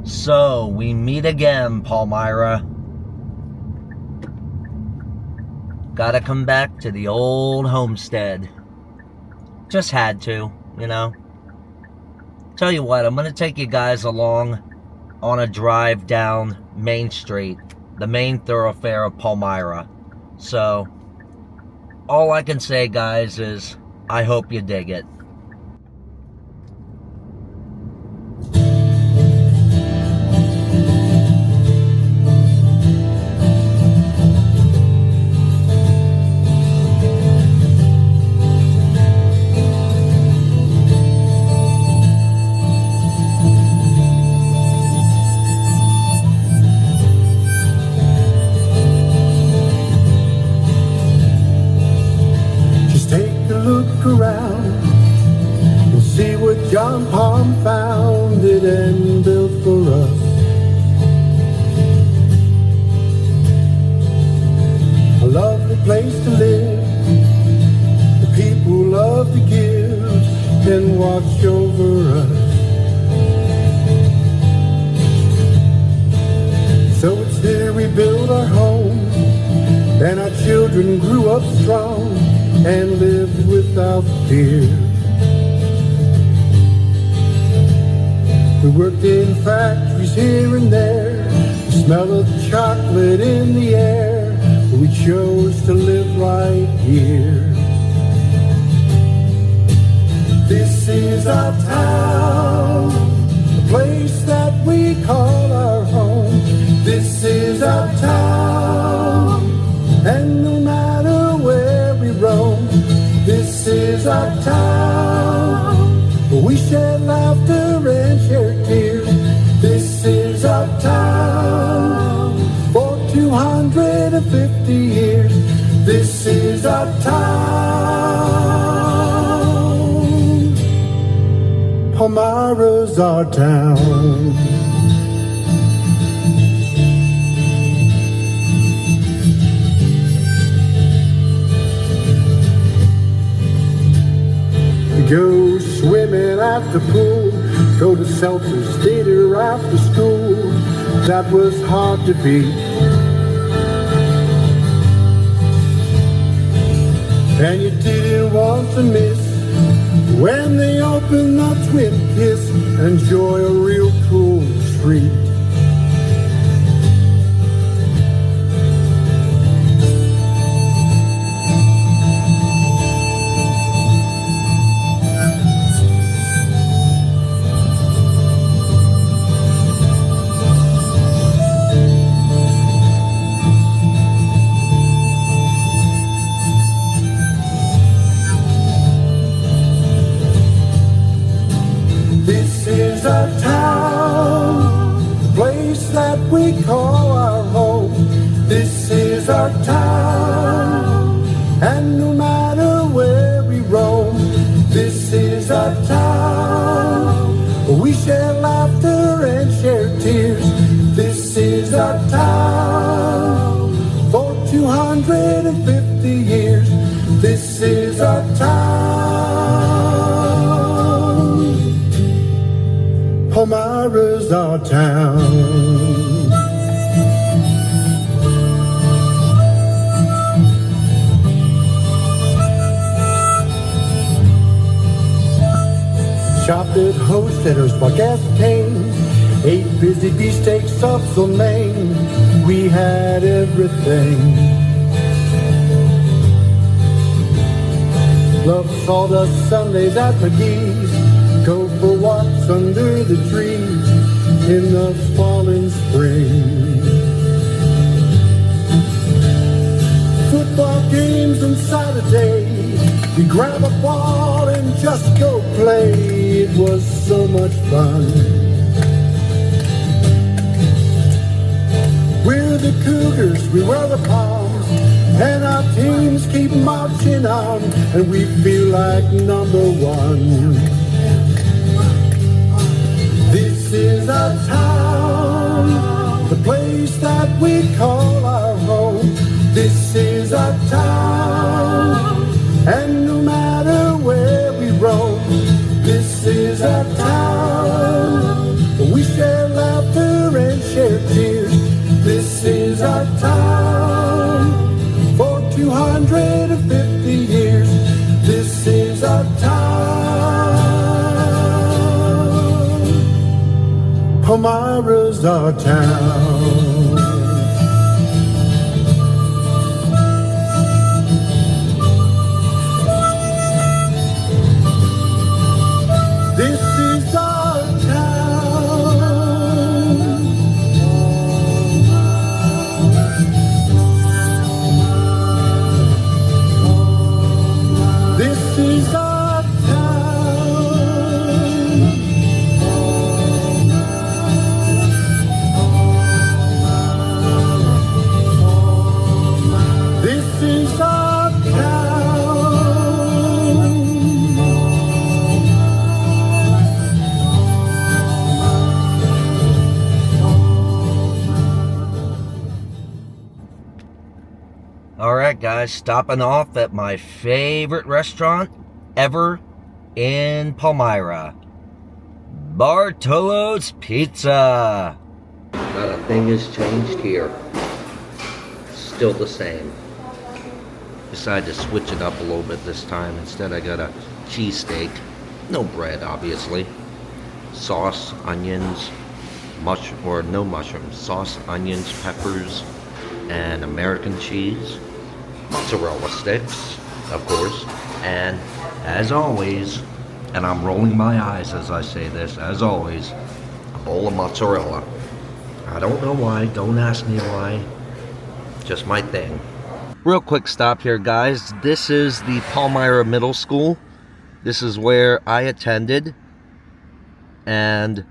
So, we meet again, Palmyra. Gotta come back to the old homestead. Just had to, you know. Tell you what, I'm gonna take you guys along on a drive down Main Street, the main thoroughfare of Palmyra. So, all I can say, guys, is I hope you dig it. Around and see what John Palm founded and built for us. A lovely place to live, the people love to give and watch over us. So it's here we build our home, and our children grew up strong and lived without fear. We worked in factories here and there, the smell of chocolate in the air. We chose to live right here. This is our town, a place that we call our home. This is our town, and no matter where we roam, this is our town. We share laughter and share tears. This is our town. For 250 years, this is our town. Palmyra's our town. Go swimming at the pool, go to Seltzer's theater after school. That was hard to beat. And you didn't want to miss when they opened the Twin Kiss. Enjoy a real cool treat. This is our town, the place that we call our home. This is our town, and no matter where we roam, this is our town. We share laughter and share tears. This is our town. For 250 years, this is our town. Palmyra's our town. Shopped at Hostetters, bought aspartame, ate busy beefsteaks off the Maine. We had everything. Loved sawdust Sundays at McGee's, go for walks under the trees in the fall and spring. Football games on Saturday, we grab a ball and just go play. It was so much fun. We're the Cougars, we wear the palms, and our teams keep marching on, and we feel like number one. This is our town, the place that we call our home. This is our town, and no matter where we roam, this is our town. We share laughter Palmyra's our town. This is our town. This is our town. This is our town. Alright guys, stopping off at my favorite restaurant ever in Palmyra. Bartolo's Pizza. Not a thing has changed here. Still the same. Decided to switch it up a little bit this time. Instead I got a cheesesteak. No bread, obviously. Sauce, onions, no mushrooms. Sauce, onions, peppers, and American cheese. Mozzarella sticks, of course. And as always, and I'm rolling my eyes as I say this, as always, a bowl of mozzarella. I don't know why, don't ask me why. Just my thing. Real quick stop here, guys. This is the Palmyra Middle School. This is where I attended. And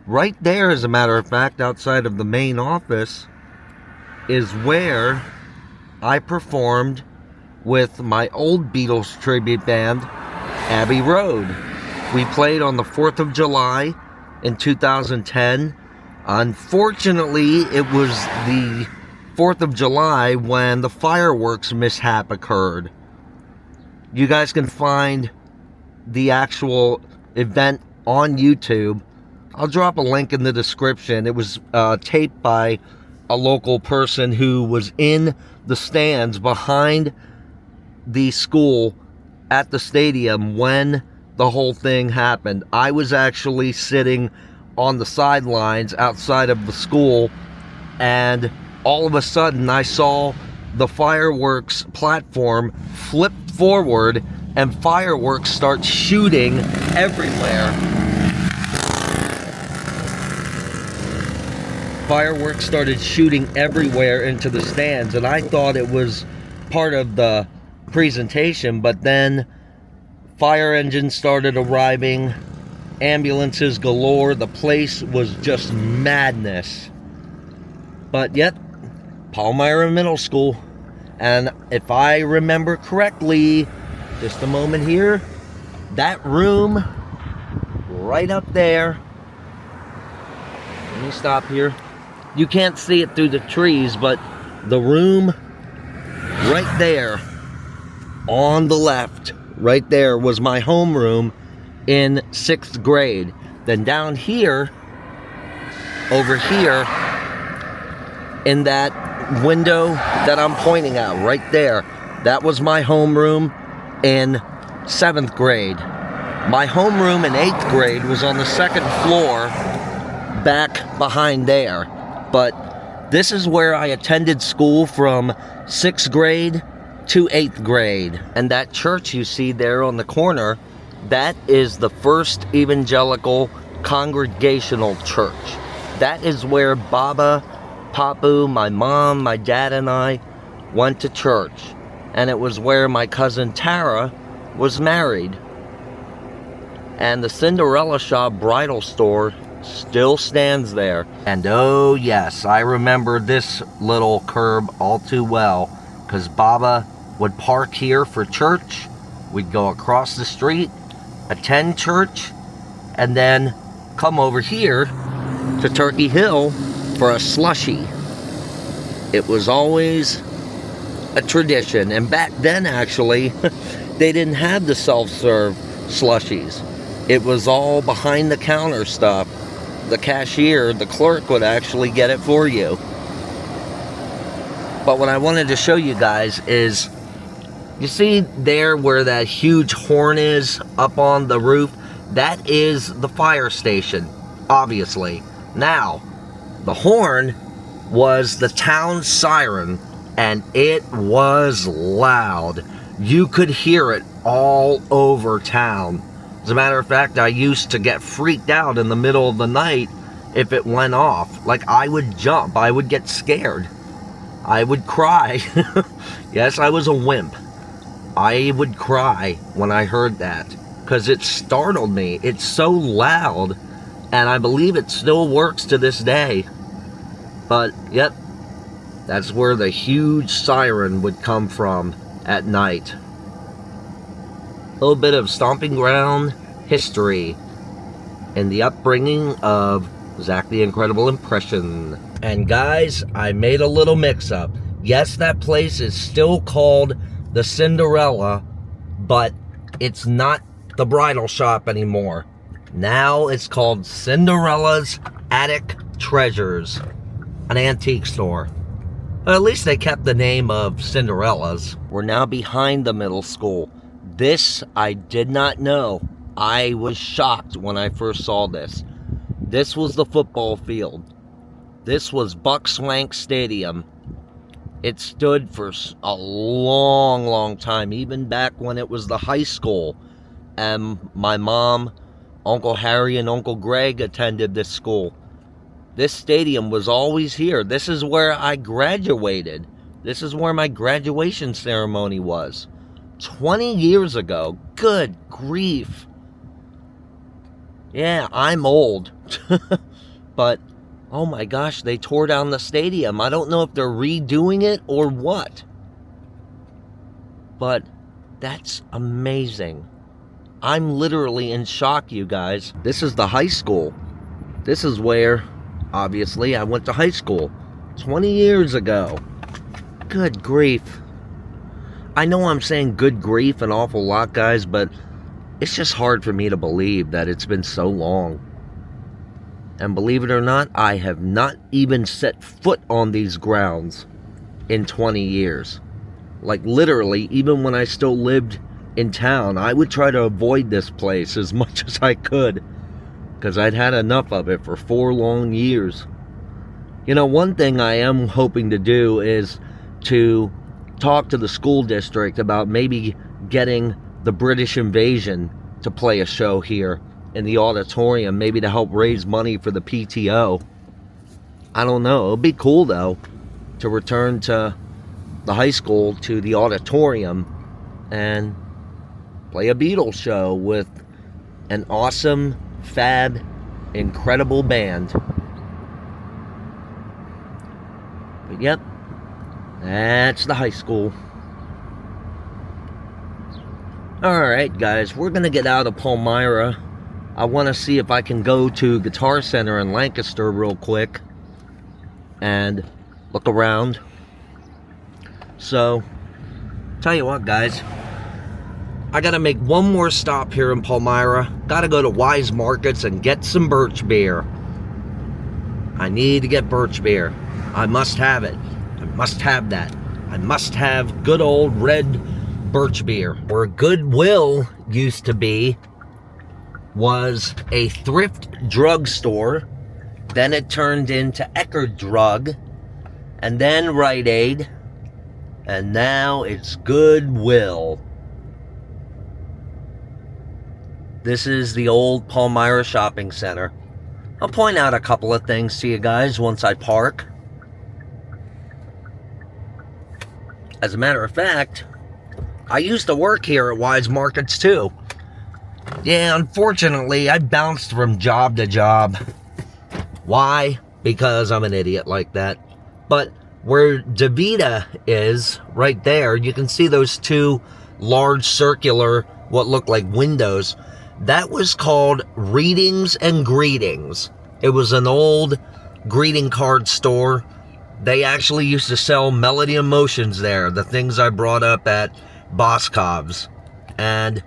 right there, as a matter of fact, outside of the main office, is where I performed with my old Beatles tribute band, Abbey Road. We played on the 4th of July in 2010. Unfortunately, it was the 4th of July when the fireworks mishap occurred. You guys can find the actual event on YouTube. I'll drop a link in the description. It was taped by a local person who was in the stands behind the school at the stadium when the whole thing happened. I was actually sitting on the sidelines outside of the school, and all of a sudden I saw the fireworks platform flip forward and fireworks start shooting everywhere. Fireworks started shooting everywhere into the stands, and I thought it was part of the presentation, but then fire engines started arriving, ambulances galore. The place was just madness. But yet, Palmyra Middle School, and if I remember correctly, just a moment here, that room right up there, let me stop here. You can't see it through the trees, but the room right there on the left, right there, was my homeroom in 6th grade. Then down here, over here, in that window that I'm pointing at right there, that was my homeroom in 7th grade. My homeroom in 8th grade was on the 2nd floor back behind there. But this is where I attended school from 6th grade to 8th grade. And that church you see there on the corner, that is the First Evangelical Congregational Church. That is where Baba, Papu, my mom, my dad, and I went to church. And it was where my cousin Tara was married. And the Cinderella Shop bridal store still stands there. And oh yes, I remember this little curb all too well, because Baba would park here for church. We'd go across the street, attend church, and then come over here to Turkey Hill for a slushie. It was always a tradition. And back then, actually, they didn't have the self-serve slushies. It was all behind the counter stuff. The cashier, the clerk, would actually get it for you. But what I wanted to show you guys is, you see there where that huge horn is up on the roof? That is the fire station, obviously. Now, the horn was the town siren, and it was loud. You could hear it all over town. As a matter of fact, I used to get freaked out in the middle of the night if it went off. Like, I would jump. I would get scared. I would cry. Yes, I was a wimp. I would cry when I heard that because it startled me. It's so loud, and I believe it still works to this day. But, yep, that's where the huge siren would come from at night. A little bit of stomping ground history and the upbringing of Zach the Incredible Impression. And guys, I made a little mix-up. Yes, that place is still called the Cinderella, but it's not the bridal shop anymore. Now it's called Cinderella's Attic Treasures, an antique store. But at least they kept the name of Cinderella's. We're now behind the middle school. This I did not know. I was shocked when I first saw this. This was the football field. This was Buck Swank Stadium. It stood for a long, long time, even back when it was the high school. And my mom, Uncle Harry, and Uncle Greg attended this school. This stadium was always here. This is where I graduated. This is where my graduation ceremony was. 20 years ago. Good grief. Yeah, I'm old. But, oh my gosh, they tore down the stadium. I don't know if they're redoing it or what. But that's amazing. I'm literally in shock, you guys. This is the high school. This is where, obviously, I went to high school 20 years ago. Good grief. I know I'm saying good grief an awful lot, guys, but it's just hard for me to believe that it's been so long. And believe it or not, I have not even set foot on these grounds in 20 years. Like, literally, even when I still lived in town, I would try to avoid this place as much as I could, because I'd had enough of it for 4 long years. You know, one thing I am hoping to do is to talk to the school district about maybe getting the British Invasion to play a show here in the auditorium, maybe to help raise money for the PTO. I don't know. It'll be cool, though, to return to the high school, to the auditorium, and play a Beatles show with an awesome, fab, incredible band. But yep, that's the high school. Alright guys, we're going to get out of Palmyra. I want to see if I can go to Guitar Center in Lancaster real quick and look around. So, tell you what guys, I got to make one more stop here in Palmyra. Got to go to Wise Markets and get some birch beer. I need to get birch beer. I must have it. I must have that. I must have good old red birch beer. Where Goodwill used to be was a thrift drugstore. Then it turned into Eckerd Drug, and then Rite Aid, and now it's Goodwill. This is the old Palmyra Shopping Center. I'll point out a couple of things to you guys once I park. As a matter of fact, I used to work here at Wise Markets too. Yeah, unfortunately, I bounced from job to job. Why? Because I'm an idiot like that. But where DeVita is, right there, you can see those 2 large circular, what look like windows. That was called Readings and Greetings. It was an old greeting card store. They actually used to sell Melody Emotions there, the things I brought up at Boscov's. And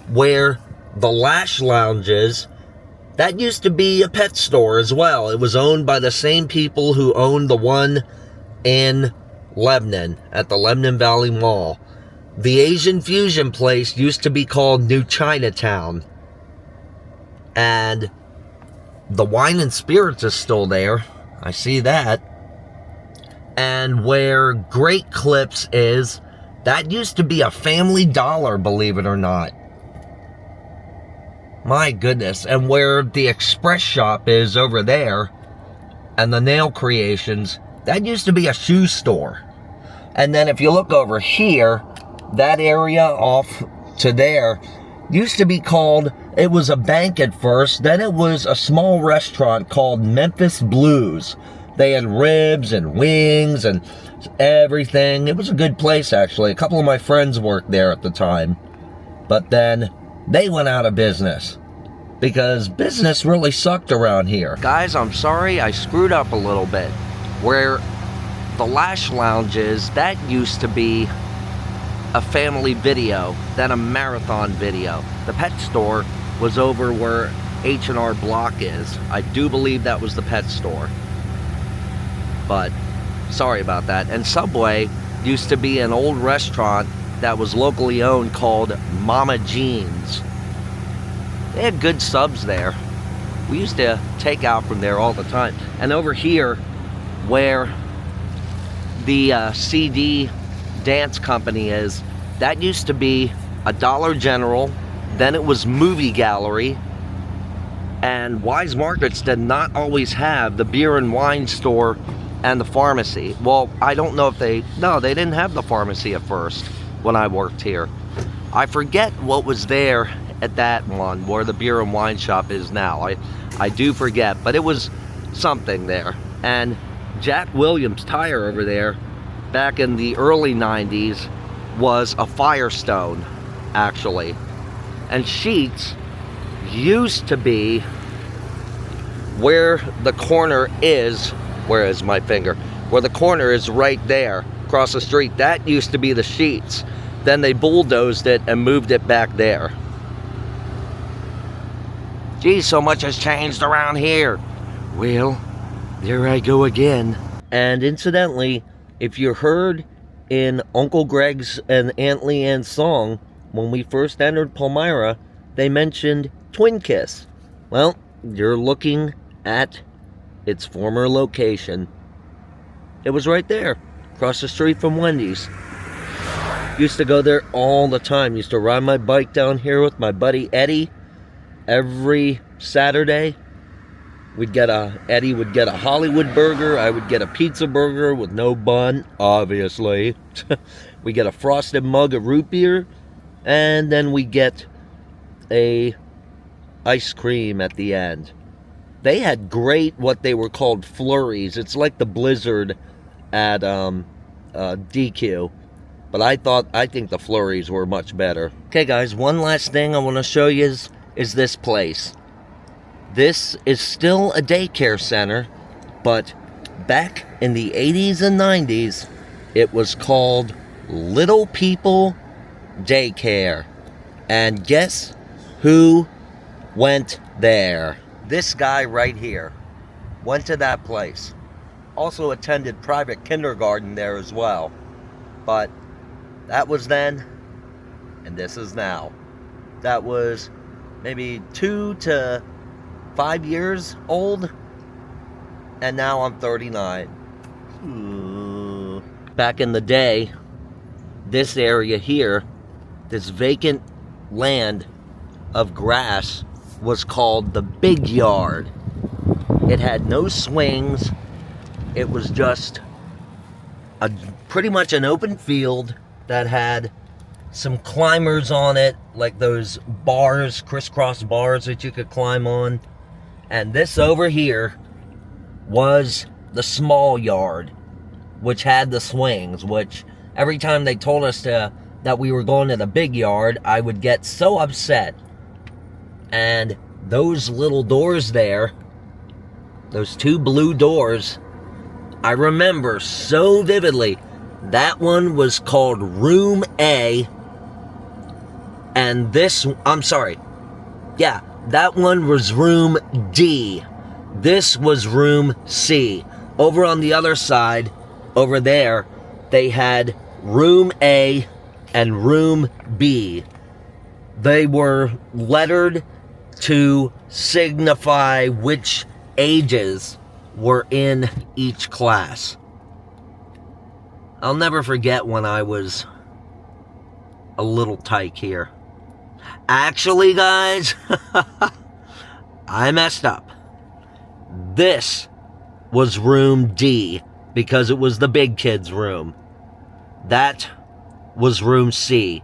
where the Lash Lounge is, that used to be a pet store as well. It was owned by the same people who owned the one in Lebanon, at the Lebanon Valley Mall. The Asian fusion place used to be called New Chinatown. And the Wine and Spirits is still there. I see that. And where Great Clips is, that used to be a Family Dollar, believe it or not. My goodness. And where the Express Shop is over there, and the Nail Creations, that used to be a shoe store. And then if you look over here, that area off to there used to be called, it was a bank at first, then it was a small restaurant called Memphis Blues. They had ribs and wings and everything. It was a good place, actually. A couple of my friends worked there at the time. But then they went out of business because business really sucked around here. Guys, I'm sorry I screwed up a little bit. Where the Lash Lounge is, that used to be a family video, then a marathon video. The pet store was over where H&R Block is. I do believe that was the pet store. But sorry about that. And Subway used to be an old restaurant that was locally owned called Mama Jean's. They had good subs there. We used to take out from there all the time. And over here, where the CD dance company is, that used to be a Dollar General, then it was Movie Gallery, and Wise Markets did not always have the beer and wine store and the pharmacy. Well, I don't know if they didn't have the pharmacy at first when I worked here. I forget what was there at that one where the beer and wine shop is now. I do forget, but it was something there. And Jack Williams Tire over there, back in the early 90s, was a Firestone, actually. And Sheets used to be where the corner is, where is my finger? Where the corner is right there, across the street. That used to be the Sheets. Then they bulldozed it and moved it back there. Geez, so much has changed around here. Well, there I go again. And incidentally, if you heard in Uncle Greg's and Aunt Leanne's song, when we first entered Palmyra, they mentioned Twin Kiss. Well, you're looking at its former location. It was right there, across the street from Wendy's. Used to go there all the time. Used to ride my bike down here with my buddy Eddie every Saturday. Eddie would get a Hollywood burger. I would get a pizza burger with no bun, obviously. We get a frosted mug of root beer, and then we get a ice cream at the end. They had great, what they were called, flurries. It's like the Blizzard at DQ. But I think the flurries were much better. Okay, guys, one last thing I want to show you is this place. This is still a daycare center, but back in the 80s and 90s, it was called Little People Daycare. And guess who went there? This guy right here went to that place. Also attended private kindergarten there as well. But that was then, and this is now. That was maybe 2 to 5 years old, and now I'm 39. Back in the day, this area here, this vacant land of grass, was called the Big Yard. It had no swings. It was just pretty much an open field that had some climbers on it, like those bars, crisscross bars that you could climb on. And this over here was the small yard, which had the swings, which every time they told us that we were going to the big yard, I would get so upset. And those little doors there, those 2 blue doors, I remember so vividly. That one was called Room A, and that one was Room D. This was Room C. Over on the other side, over there, they had Room A and Room B. They were lettered to signify which ages were in each class. I'll never forget when I was a little tyke here. Actually, guys, I messed up. This was room D because it was the big kids' room. That was room C.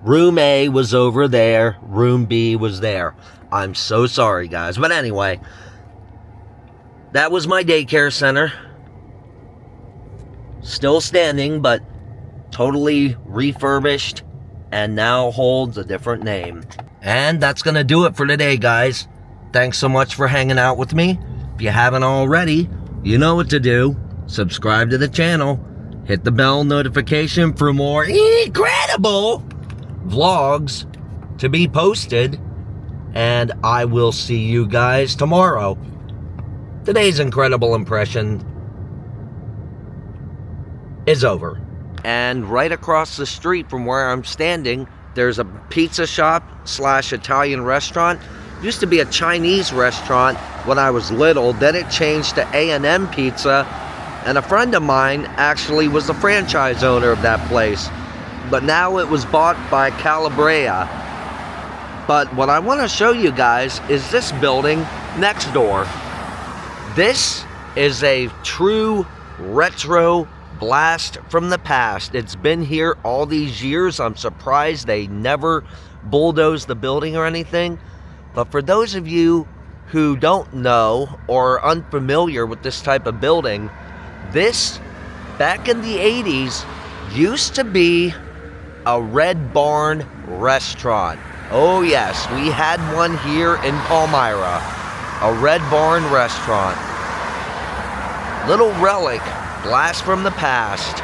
Room A was over there. Room B was there. I'm so sorry, guys. But anyway, that was my daycare center. Still standing, but totally refurbished and now holds a different name. And that's going to do it for today, guys. Thanks so much for hanging out with me. If you haven't already, you know what to do. Subscribe to the channel. Hit the bell notification for more incredible vlogs to be posted. And I will see you guys tomorrow. Today's incredible impression is over. And right across the street from where I'm standing, there's a pizza shop / Italian restaurant. Used to be a Chinese restaurant when I was little. Then it changed to A&M Pizza. And a friend of mine actually was the franchise owner of that place. But now it was bought by Calabria. But what I want to show you guys is this building next door. This is a true retro blast from the past. It's been here all these years. I'm surprised they never bulldozed the building or anything. But for those of you who don't know or are unfamiliar with this type of building, this, back in the 80s, used to be a Red Barn restaurant. Oh yes, we had one here in Palmyra. A Red Barn restaurant. Little relic, blast from the past.